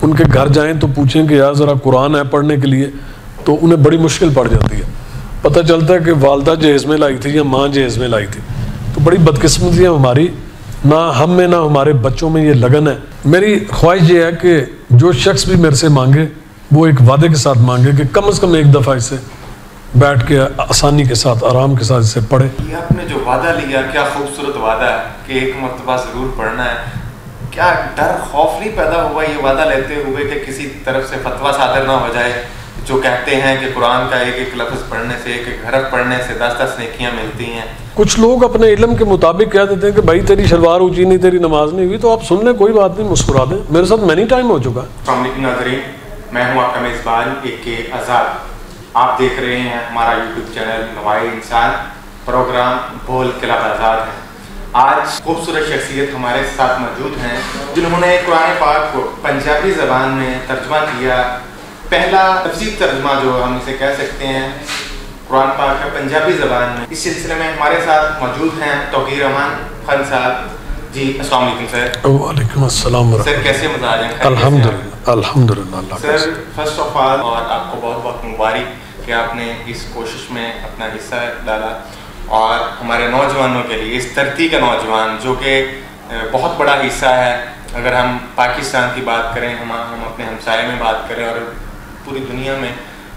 ان کے گھر جائیں تو پوچھیں کہ یار ذرا قرآن ہے پڑھنے کے لیے، تو انہیں بڑی مشکل پڑ جاتی ہے. پتہ چلتا ہے کہ والدہ جہیز میں لائی تھی یا ماں جہیز میں لائی تھی. تو بڑی بدقسمتی ہے ہماری، نہ ہم میں نہ ہمارے بچوں میں یہ لگن ہے. میری خواہش یہ ہے کہ جو شخص بھی میرے سے مانگے وہ ایک وعدے کے ساتھ مانگے کہ کم از کم ایک دفعہ اسے بیٹھ کے آسانی کے ساتھ آرام کے ساتھ اسے پڑھے. یہ آپ نے جو وعدہ لیا کیا خوبصورت وعدہ ہے کہ ایک مرتبہ ضرور پڑھنا ہے. کیا ڈر خوف نہیں پیدا ہوا یہ وعدہ لیتے ہوئے کہ کسی طرف سے فتویٰ صادر نہ ہو جائے جو کہتے ہیں کہ قرآن کا ایک ایک لفظ پڑھنے سے، ایک ایک حرف پڑھنے سے 10 نیکیاں ملتی ہیں؟ کچھ لوگ اپنے علم کے مطابق کہہ دیتے ہیں کہ بھائی تیری شلوار اونچی نہیں، تیری نماز نہیں ہوئی، تو آپ سن لیں، کوئی بات نہیں، مسکرا دیں. میرے ساتھ مینی ٹائم ہو چکا ہے. السلام علیکم ناظرین، میں ہوں آپ کا میزبان AK آزاد. آپ دیکھ رہے ہیں ہمارا YouTube چینل نوائے انسان، پروگرام بول کلب آزاد ہے. آج خوبصورت شخصیت ہمارے ساتھ موجود ہیں جنہوں نے قرآن پاک کو پنجابی زبان میں ترجمہ کیا. پہلا لفظی ترجمہ جو ہم اسے کہہ سکتے ہیں قرآن پاک کا پنجابی زبان میں. اس سلسلے میں ہمارے ساتھ موجود ہیں توقیر رحمان خان صاحب. جی السلام علیکم سر. وعلیکم السلام ورحمۃ اللہ. سر کیسے مزاج ہیں؟ الحمدللہ الحمدللہ. اللہ سر فرسٹ آف آل اور آپ کو بہت بہت مبارک کہ آپ نے اس کوشش میں اپنا حصہ ڈالا اور ہمارے نوجوانوں کے لیے، اس دھرتی کا نوجوان جو کہ بہت بڑا حصہ ہے. اگر ہم پاکستان کی بات کریں، ہم اپنے ہمسائے میں بات کریں اور پوری دنیا میں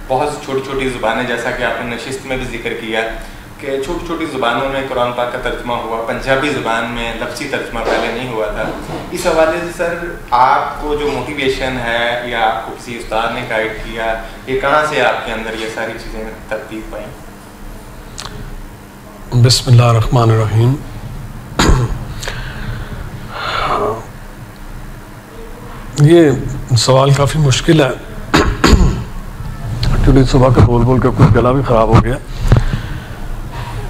بہت چھوٹی چھوٹی زبانیں، جیسا کہ آپ نے نشست میں بھی ذکر کیا کہ چھوٹی چھوٹی زبانوں میں قرآن پاک کا ترجمہ ہوا. پنجابی زبان میں لفظی ترجمہ پہلے نہیں ہوا تھا. اس حوالے سے سر آپ کو جو موٹیویشن ہے یا آپ کو کسی استاد نے گائیڈ کیا، یہ کہاں سے آپ کے اندر یہ ساری چیزیں ترتیب پائیں؟ بسم اللہ الرحمن الرحیم. یہ سوال کافی مشکل ہے کیونکہ صبح کا بول بول کے کچھ گلا بھی خراب ہو گیا.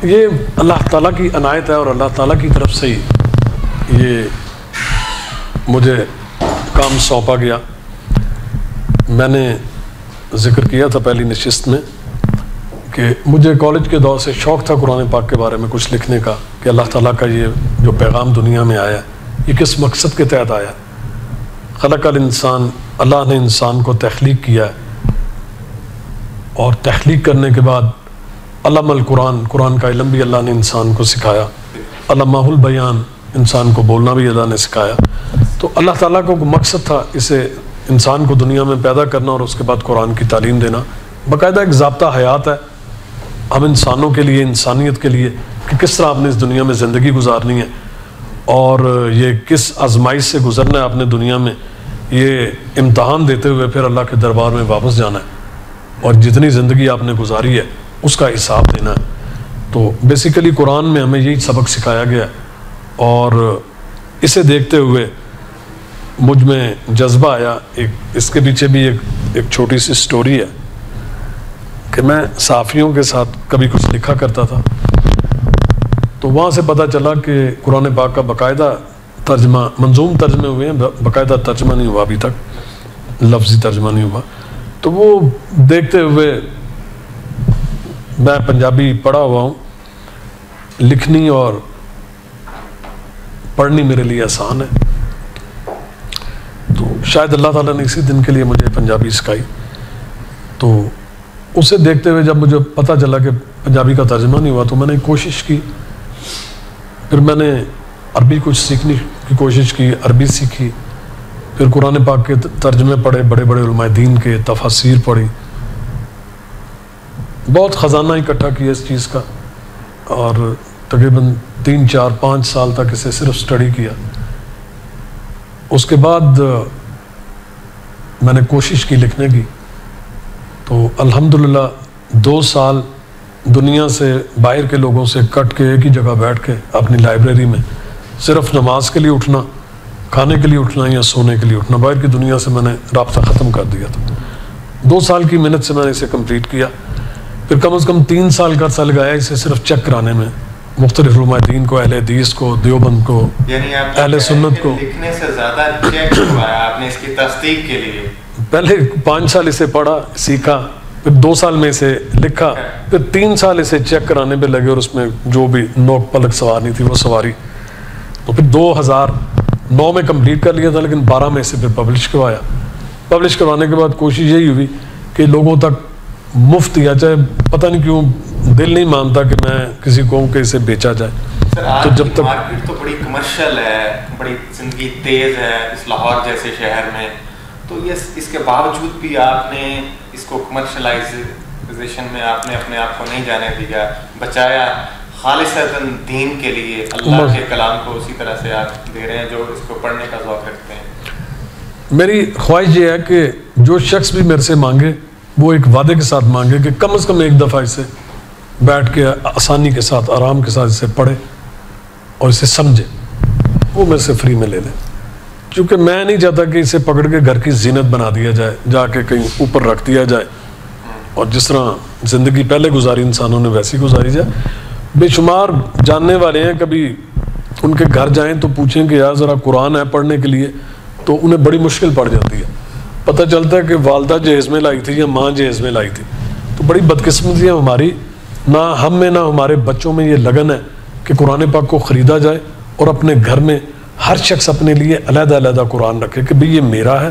یہ اللہ تعالیٰ کی عنایت ہے اور اللہ تعالیٰ کی طرف سے ہی یہ مجھے کام سونپا گیا. میں نے ذکر کیا تھا پہلی نشست میں کہ مجھے کالج کے دور سے شوق تھا قرآن پاک کے بارے میں کچھ لکھنے کا کہ اللہ تعالیٰ کا یہ جو پیغام دنیا میں آیا یہ کس مقصد کے تحت آیا. خلق الانسان، اللہ نے انسان کو تخلیق کیا ہے اور تخلیق کرنے کے بعد علم القرآن، قرآن کا علم بھی اللہ نے انسان کو سکھایا. علمہ البیان، انسان کو بولنا بھی اللہ نے سکھایا. تو اللہ تعالیٰ کو مقصد تھا اسے انسان کو دنیا میں پیدا کرنا اور اس کے بعد قرآن کی تعلیم دینا. باقاعدہ ایک ضابطہ حیات ہے ہم انسانوں کے لیے، انسانیت کے لیے، کہ کس طرح آپ نے اس دنیا میں زندگی گزارنی ہے اور یہ کس آزمائش سے گزرنا ہے آپ نے دنیا میں. یہ امتحان دیتے ہوئے پھر اللہ کے دربار میں واپس جانا ہے اور جتنی زندگی آپ نے گزاری ہے اس کا حساب دینا ہے. تو بیسیکلی قرآن میں ہمیں یہی سبق سکھایا گیا اور اسے دیکھتے ہوئے مجھ میں جذبہ آیا. اس کے پیچھے بھی ایک چھوٹی سی سٹوری ہے کہ میں صحافیوں کے ساتھ کبھی کچھ لکھا کرتا تھا تو وہاں سے پتہ چلا کہ قرآن پاک کا باقاعدہ ترجمہ، منظوم ترجمے ہوئے ہیں، باقاعدہ ترجمہ نہیں ہوا ابھی تک، لفظی ترجمہ نہیں ہوا. تو وہ دیکھتے ہوئے میں پنجابی پڑھا ہوا ہوں، لکھنی اور پڑھنی میرے لیے آسان ہے. تو شاید اللہ تعالیٰ نے اسی دن کے لیے مجھے پنجابی سکھائی. تو اسے دیکھتے ہوئے جب مجھے پتہ چلا کہ پنجابی کا ترجمہ نہیں ہوا تو میں نے کوشش کی. پھر میں نے عربی کچھ سیکھنے کی کوشش کی، عربی سیکھی. پھر قرآن پاک کے ترجمے پڑھے، بڑے بڑے علماء دین کے تفاسیر پڑھی. بہت خزانہ اکٹھا کیا اس چیز کا اور تقریباً 3 4 5 سال تک اسے صرف سٹڈی کیا. اس کے بعد میں نے کوشش کی لکھنے کی. تو الحمدللہ 2 سال دنیا سے باہر کے لوگوں سے کٹ کے ایک ہی جگہ بیٹھ کے اپنی لائبریری میں صرف نماز کے لیے اٹھنا، کھانے کے لیے اٹھنا یا سونے کے لیے اٹھنا، باہر کی دنیا سے میں نے رابطہ ختم کر دیا تھا. 2 سال کی محنت سے میں نے اسے کمپلیٹ کیا. پھر کم از کم 3 سال کا عرصہ لگایا اسے صرف چیک کرانے میں، مختلف علماء دین کو، اہل حدیث کو، دیوبند کو، یعنی اہل سنت کو. لکھنے سے زیادہ چیک کروایا آپ نے اس کی تصدیق کے لیے. پہلے 5 سال اسے پڑھا، سیکھا، پھر 2 سال میں اسے لکھا، پھر 3 سال اسے چیک کرانے پہ لگے اور اس میں جو بھی نوک پلک سوارنی تھی وہ سواری. تو پھر 2009 میں کمپلیٹ کر لیا تھا، لیکن 12 میں اسے پھر پبلش کروایا. پبلش کروانے کے بعد کوشش یہی ہوئی کہ لوگوں تک مفت یا چاہے پتہ نہیں کیوں دل نہیں مانتا کہ میں کسی قوم کے اسے بیچا جائے. تو جب تک مارکیٹ تو بڑی کمرشل ہے, بڑی زندگی تیز ہے اس لاہور جیسے شہر میں, تو یہ اس کے باوجود بھی آپ نے اس کو کمرشلائزیشن میں آپ نے اپنے آپ کو نہیں جانے دیا, بچایا خالصتاً دین کے لیے, اللہ کے کلام کو اسی طرح سے آپ دے رہے ہیں جو اس کو پڑھنے کا ذوق رکھتے ہیں. میری خواہش یہ ہے کہ جو شخص بھی میرے سے مانگے وہ ایک وعدے کے ساتھ مانگے کہ کم از کم ایک دفعہ اسے بیٹھ کے آسانی کے ساتھ آرام کے ساتھ اسے پڑھے اور اسے سمجھے, وہ میرے سے فری میں لے لیں. کیونکہ میں نہیں چاہتا کہ اسے پکڑ کے گھر کی زینت بنا دیا جائے, جا کے کہیں اوپر رکھ دیا جائے اور جس طرح زندگی پہلے گزاری انسانوں نے ویسی گزاری جائے. بے شمار جاننے والے ہیں, کبھی ان کے گھر جائیں تو پوچھیں کہ یار ذرا قرآن ہے پڑھنے کے لیے, تو انہیں بڑی مشکل پڑ جاتی ہے. پتہ چلتا ہے کہ والدہ جہیز میں لائی تھی یا ماں جہیز میں لائی تھی. تو بڑی بدقسمتی ہے ہماری, نہ ہم میں نہ ہمارے بچوں میں یہ لگن ہے کہ قرآن پاک کو خریدا جائے اور اپنے گھر میں ہر شخص اپنے لیے علیحدہ علیحدہ قرآن رکھے کہ بھئی یہ میرا ہے,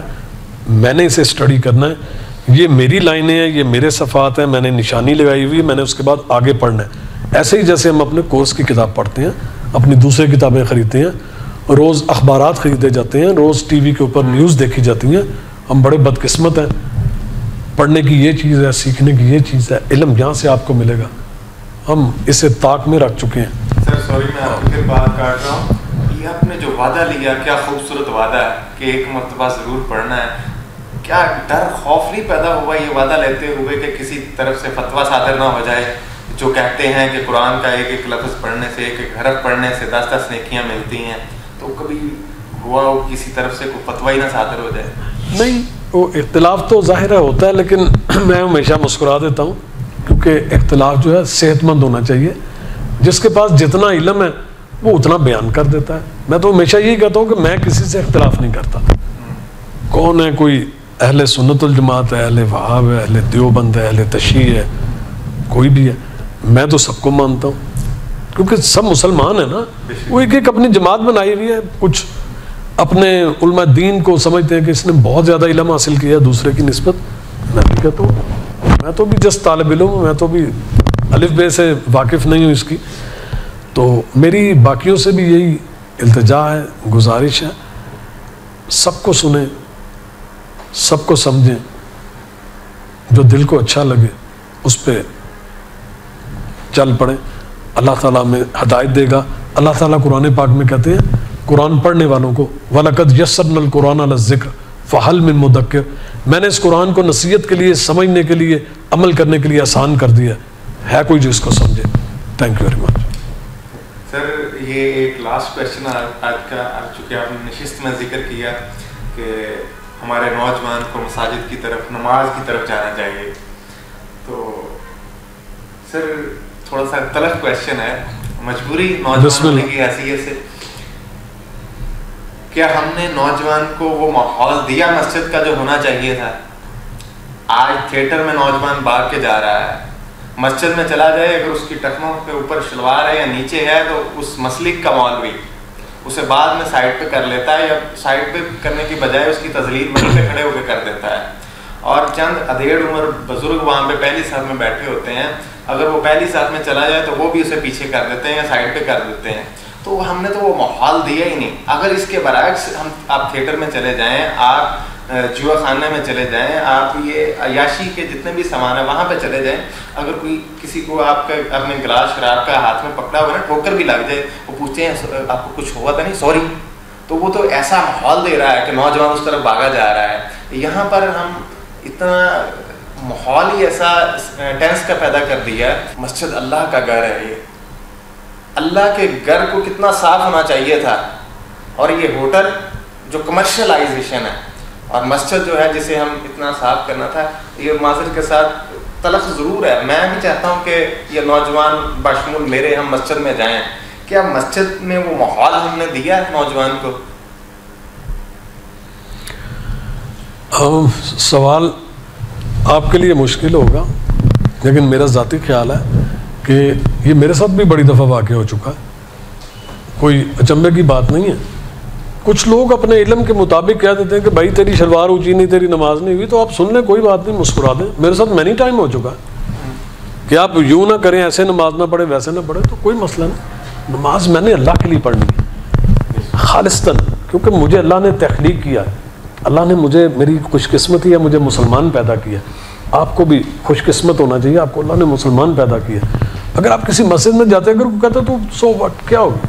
میں نے اسے اسٹڈی کرنا ہے, یہ میری لائنیں ہیں, یہ میرے صفحات ہیں, میں نے نشانی لگائی ہوئی ہے, میں نے اس کے بعد آگے پڑھنا ہے. ایسے ہی جیسے ہم اپنے کورس کی کتاب پڑھتے ہیں, اپنی دوسری کتابیں خریدتے ہیں, روز اخبارات خریدے جاتے ہیں, روز ٹی وی کے اوپر نیوز دیکھی جاتی ہیں. ہم بڑے بدقسمت ہیں. پڑھنے کی یہ چیز ہے, سیکھنے کی یہ چیز ہے, علم یہاں سے آپ کو ملے گا, ہم اسے طاق میں رکھ چکے ہیں. سر سوری میں آپ کی بات کاٹ رہا ہوں, یہ آپ نے جو وعدہ لیا کیا خوبصورت وعدہ ہے کہ ایک مرتبہ ضرور پڑھنا ہے. کیا ڈر خوف نہیں پیدا ہوا یہ وعدہ لیتے ہوئے کہ کسی طرف سے فتویٰ صادر نہ ہو جائے جو کہتے ہیں کہ قرآن کا ایک ایک لفظ پڑھنے سے, ایک ایک حرف پڑھنے سے 10 نیکیاں ملتی ہیں, تو کبھی ہوا ہو کسی طرف سے کوئی فتویٰ ہی نہ صادر ہو جائے؟ نہیں, وہ اختلاف تو ظاہر ہوتا ہے, لیکن میں ہمیشہ مسکرا دیتا ہوں کیونکہ اختلاف جو ہے صحت مند ہونا چاہیے. جس کے پاس جتنا علم ہے وہ اتنا بیان کر دیتا ہے. میں تو ہمیشہ یہی کہتا ہوں کہ میں کسی سے اختلاف نہیں کرتا. کون ہے, کوئی اہل سنت الجماعت ہے, اہل وہاب ہے, اہل دیوبند ہے, اہل تشیع ہے, کوئی بھی ہے, میں تو سب کو مانتا ہوں کیونکہ سب مسلمان ہیں نا. وہ ایک ایک اپنی جماعت بنائی ہوئی ہے. کچھ اپنے علماء دین کو سمجھتے ہیں کہ اس نے بہت زیادہ علم حاصل کیا دوسرے کی نسبت. میں بھی کہتا ہوں میں تو بھی جس طالب علم ہوں, میں تو بھی الف بے سے واقف نہیں ہوں اس کی. تو میری باقیوں سے بھی یہی التجا ہے, گزارش ہے, سب کو سنیں, سب کو سمجھیں, جو دل کو اچھا لگے اس پہ چل پڑیں. اللہ تعالیٰ میں ہدایت دے گا. اللہ تعالیٰ قرآن پاک میں کہتے ہیں قرآن پڑھنے والوں کو وَلَقَدْ يَسَّرْنَا الْقُرْآنَ لِلذِّكْرِ فَهَلْ مِن مُدَّكِّرٍ, میں نے اس قرآن کو نصیحت کے لیے, سمجھنے کے لیے, عمل کرنے کے لیے آسان کر دیا ہے کوئی جو اس کو سمجھے. Thank you very much. Sir یہ ایک لاسٹ کویشچن آج کا, چونکہ آپ نے نشست میں ذکر کیا کہ ہمارے نوجوان کو مساجد کی طرف, نماز کی طرف جانا چاہیے, تو سر تھوڑا سا تلخ کویشچن ہے, مجبوری نوجوان کی حیثیت سے, کیا ہم نے نوجوان کو وہ ماحول دیا مسجد کا جو ہونا چاہیے تھا؟ آج تھیٹر میں نوجوان بھاگ کے جا رہا ہے, مسجد میں چلا جائے اگر اس کی ٹخنوں کے اوپر شلوار ہے یا نیچے ہے تو اس مسلک کا مولوی اسے بعد میں سائڈ پہ کر لیتا ہے, یا سائڈ پہ کرنے کی بجائے اس کی تذلیل وہیں پہ کھڑے ہو کے کر دیتا ہے. اور چند ادھیڑ عمر بزرگ وہاں پہ پہلی صف میں بیٹھے ہوتے ہیں, اگر وہ پہلی صف میں چلا جائے تو وہ بھی اسے پیچھے کر دیتے ہیں یا سائڈ پہ کر دیتے ہیں. تو ہم نے تو وہ ماحول دیا ہی نہیں. اگر اس کے برعکس آپ تھیٹر میں چلے جائیں, آپ جوا خانے میں چلے جائیں, آپ یہ عیاشی کے جتنے بھی سامان ہیں وہاں پہ چلے جائیں, اگر کوئی کسی کو آپ کا اپنے گلاس شراب کا ہاتھ میں پکڑا ہوا ہے, ٹھوکر بھی لگ جائے, وہ پوچھتے ہیں آپ کو کچھ ہوا تھا نہیں, سوری, تو وہ تو ایسا ماحول دے رہا ہے کہ نوجوان اس طرف بھاگا جا رہا ہے. یہاں پر ہم اتنا ماحول ہی ایسا ٹینس کا پیدا کر دیا ہے. مسجد اللہ کا گھر ہے, یہ اللہ کے گھر کو کتنا صاف ہونا چاہیے تھا, اور یہ ہوٹل جو کمرشلائزیشن ہے, اور مسجد جو ہے جسے ہم اتنا صاف کرنا تھا. یہ معذرت کے ساتھ تلخ ضرور ہے, میں بھی چاہتا ہوں کہ یہ نوجوان بشمول میرے ہم مسجد میں جائیں. کیا مسجد میں وہ ماحول ہم نے دیا ہے نوجوان کو؟ سوال آپ کے لیے مشکل ہوگا, لیکن میرا ذاتی خیال ہے کہ یہ میرے ساتھ بھی بڑی دفعہ واقع ہو چکا ہے, کوئی اچنبے کی بات نہیں ہے. کچھ لوگ اپنے علم کے مطابق کہہ دیتے ہیں کہ بھائی تیری شلوار اونچی نہیں، تیری نماز نہیں ہوئی، تو آپ سن لیں، کوئی بات نہیں، مسکرا دیں. میرے ساتھ مینی ٹائم ہو چکا ہے کہ آپ یوں نہ کریں، ایسے نماز نہ پڑھیں، ویسے نہ پڑھیں، تو کوئی مسئلہ نہیں. نماز میں نے اللہ کے لیے پڑھنی ہے خالصتاً، کیونکہ مجھے اللہ نے تخلیق کیا ہے، اللہ نے مجھے، میری خوش قسمتی ہے، مجھے مسلمان پیدا کیا. آپ کو بھی خوش قسمت ہونا چاہیے، آپ کو اللہ نے مسلمان پیدا کیا. اگر آپ کسی مسجد میں جاتے ہیں، اگر کہتے ہیں تو سو واٹ، کیا ہوگا؟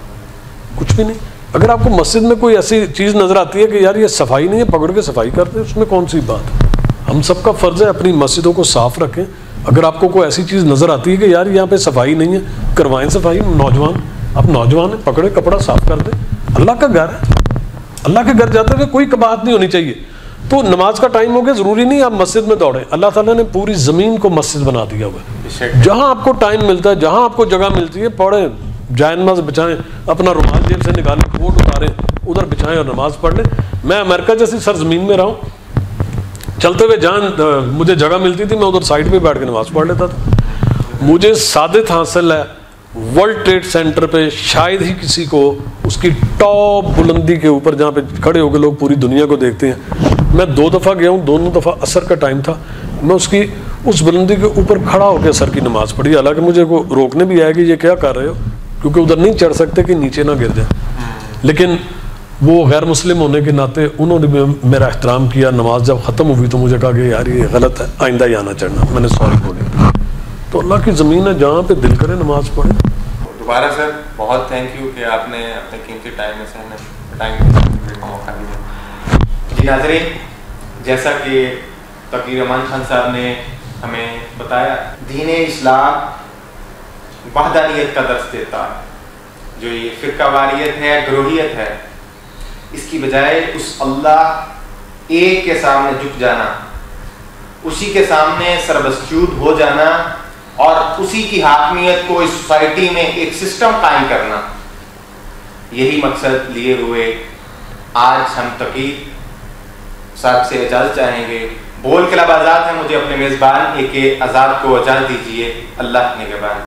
کچھ بھی نہیں. اگر آپ کو مسجد میں کوئی ایسی چیز نظر آتی ہے کہ یار یہ صفائی نہیں ہے، پکڑ کے صفائی کرتے ہیں، اس میں کون سی بات؟ ہم سب کا فرض ہے اپنی مسجدوں کو صاف رکھیں. اگر آپ کو کوئی ایسی چیز نظر آتی ہے کہ یار یہاں پہ صفائی نہیں ہے، کروائیں صفائی. نوجوان، آپ نوجوان ہیں، پکڑے کپڑا صاف کر دیں. اللہ کا گھر ہے، اللہ کے گھر جاتے ہوئے کوئی کباہت نہیں ہونی چاہیے. تو نماز کا ٹائم ہو گیا، ضروری نہیں آپ مسجد میں دوڑیں. اللہ تعالیٰ نے پوری زمین کو مسجد بنا دیا ہوا ہے. جہاں آپ کو ٹائم ملتا ہے، جہاں آپ کو جگہ ملتی ہے، پڑھیں، جائے نماز بچائیں، اپنا رومال جیب سے نکالیں، کوٹ اتاریں، ادھر بچائیں اور نماز پڑھ لیں. میں امریکہ جیسی سرزمین میں رہا ہوں، چلتے ہوئے جہاں مجھے جگہ ملتی تھی، میں ادھر سائڈ پہ بیٹھ کے نماز پڑھ لیتا تھا. مجھے سعادت حاصل ہے ورلڈ ٹریڈ سینٹر پہ شاید ہی کسی کو اس کی ٹاپ بلندی کے اوپر، جہاں پہ کھڑے ہو کے لوگ پوری دنیا کو دیکھتے ہیں. میں 2 دفعہ گیا ہوں، دونوں دفعہ عصر کا ٹائم تھا. میں اس بلندی کے اوپر کھڑا ہو کے عصر کی نماز پڑھی. حالانکہ مجھے کو روکنے بھی آیا کہ یہ کیا کر رہے ہو، کیونکہ ادھر نہیں چڑھ سکتے کہ نیچے نہ گر جائے. لیکن وہ غیر مسلم ہونے کے ناطے انہوں نے میرا احترام کیا. نماز جب ختم ہوئی تو مجھے کہا کہ یار یہ غلط ہے، آئندہ ہی آنا چڑھنا. میں نے سوری بولی. تو اللہ کی زمین ہے، جہاں پہ دل کرے نماز پڑھے. دوبارہ سر بہت تھینک یو کہ آپ نے اپنے قیمتی ٹائم میں سے ہمیں ٹائم موقع دیا. جی ناظرین، جیسا کہ تقی رحمان خان صاحب نے ہمیں بتایا، دین اسلام وحدانیت کا درس دیتا ہے. جو یہ فرقہ واریت ہے، گروہیت ہے، اس کی بجائے اس اللہ ایک کے سامنے جھک جانا، اسی کے سامنے سربسجود ہو جانا اور اسی کی حاکمیت کو اس سوسائٹی میں ایک سسٹم قائم کرنا، یہی مقصد لیے ہوئے آج ہم تقی صاحب سے اجازت چاہیں گے. بول کے لب آزاد ہے، مجھے اپنے میزبان AK آزاد کو اجازت دیجیے. اللہ نگہبان.